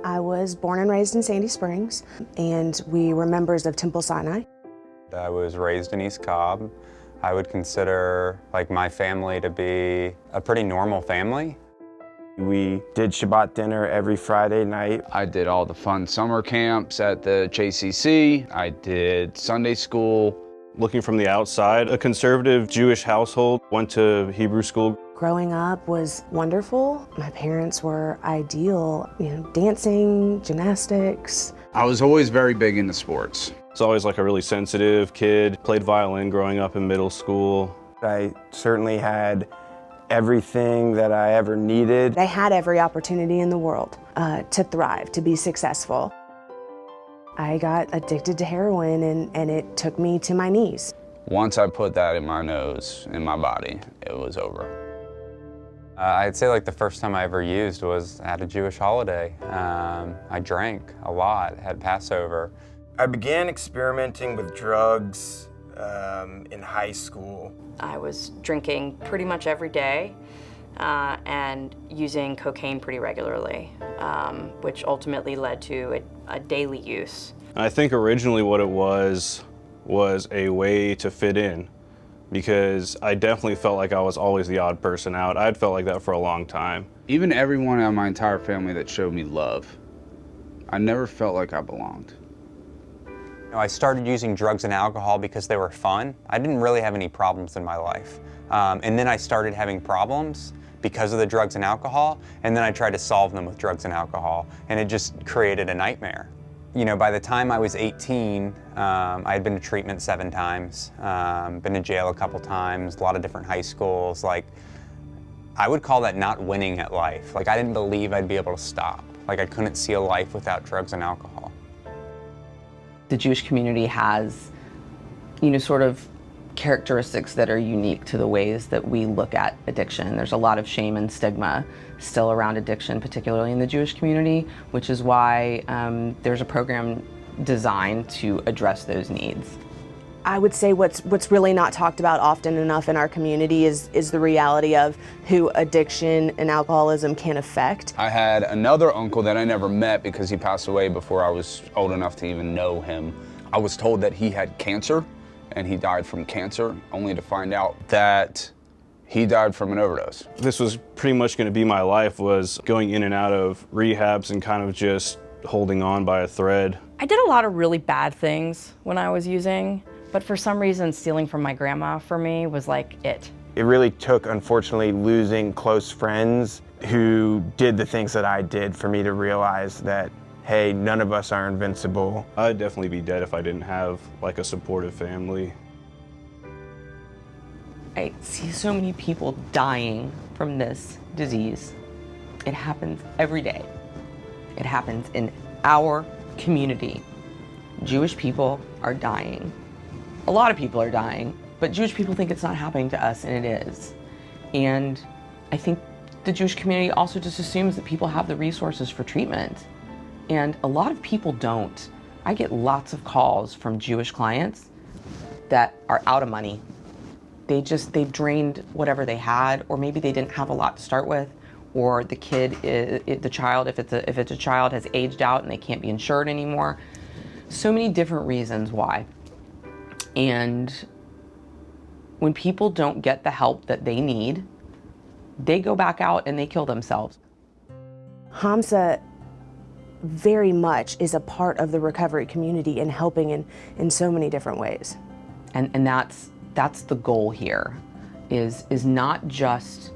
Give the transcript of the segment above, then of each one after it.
I was born and raised in Sandy Springs, and we were members of Temple Sinai. I was raised in East Cobb. I would consider my family to be a pretty normal family. We did Shabbat dinner every Friday night. I did all the fun summer camps at the JCC. I did Sunday school. Looking from the outside, a conservative Jewish household, went to Hebrew school. Growing up was wonderful. My parents were ideal, dancing, gymnastics. I was always very big into sports. I was always a really sensitive kid, played violin growing up in middle school. I certainly had everything that I ever needed. I had every opportunity in the world to thrive, to be successful. I got addicted to heroin and it took me to my knees. Once I put that in my nose, in my body, it was over. I'd say the first time I ever used was at a Jewish holiday. I drank a lot, had Passover. I began experimenting with drugs in high school. I was drinking pretty much every day and using cocaine pretty regularly, which ultimately led to a daily use. I think originally what it was a way to fit in, because I definitely felt like I was always the odd person out. I'd felt like that for a long time. Even everyone in my entire family that showed me love, I never felt like I belonged. I started using drugs and alcohol because they were fun. I didn't really have any problems in my life. And then I started having problems because of the drugs and alcohol, and then I tried to solve them with drugs and alcohol, and it just created a nightmare. By the time I was 18, I had been to treatment 7 times, been to jail a couple times, a lot of different high schools. I would call that not winning at life. I didn't believe I'd be able to stop. I couldn't see a life without drugs and alcohol. The Jewish community has, sort of characteristics that are unique to the ways that we look at addiction. There's a lot of shame and stigma still around addiction, particularly in the Jewish community, which is why there's a program designed to address those needs. I would say what's really not talked about often enough in our community is the reality of who addiction and alcoholism can affect. I had another uncle that I never met because he passed away before I was old enough to even know him. I was told that he had cancer and he died from cancer, only to find out that he died from an overdose. This was pretty much going to be my life, was going in and out of rehabs and kind of just holding on by a thread. I did a lot of really bad things when I was using, but for some reason stealing from my grandma for me was it. It really took, unfortunately, losing close friends who did the things that I did for me to realize that, hey, none of us are invincible. I'd definitely be dead if I didn't have a supportive family. I see so many people dying from this disease. It happens every day. It happens in our community. Jewish people are dying. A lot of people are dying, but Jewish people think it's not happening to us, and it is. And I think the Jewish community also just assumes that people have the resources for treatment. And a lot of people don't. I get lots of calls from Jewish clients that are out of money. They've drained whatever they had, or maybe they didn't have a lot to start with, or the child, if it's a child, has aged out and they can't be insured anymore. So many different reasons why. And when people don't get the help that they need, they go back out and they kill themselves. Hamza very much is a part of the recovery community and helping in so many different ways. And that's the goal here, is not just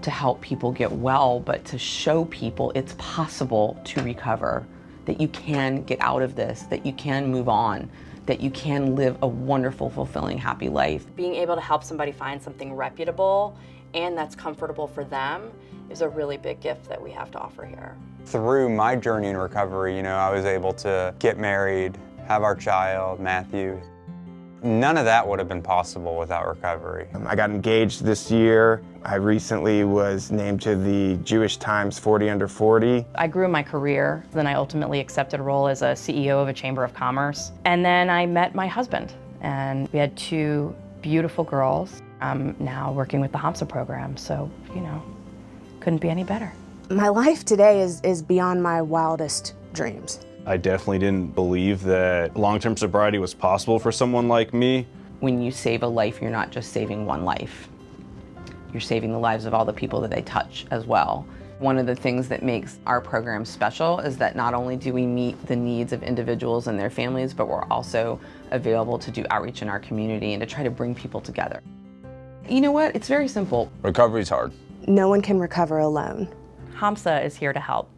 to help people get well, but to show people it's possible to recover, that you can get out of this, that you can move on, that you can live a wonderful, fulfilling, happy life. Being able to help somebody find something reputable and that's comfortable for them is a really big gift that we have to offer here. Through my journey in recovery, I was able to get married, have our child, Matthew. None of that would have been possible without recovery. I got engaged this year. I recently was named to the Jewish Times 40 Under 40. I grew in my career, then I ultimately accepted a role as a CEO of a Chamber of Commerce. And then I met my husband, and we had 2 beautiful girls. I'm now working with the Hamza program, so, couldn't be any better. My life today is beyond my wildest dreams. I definitely didn't believe that long-term sobriety was possible for someone like me. When you save a life, you're not just saving one life. You're saving the lives of all the people that they touch as well. One of the things that makes our program special is that not only do we meet the needs of individuals and their families, but we're also available to do outreach in our community and to try to bring people together. You know what? It's very simple. Recovery's hard. No one can recover alone. HAMSA is here to help.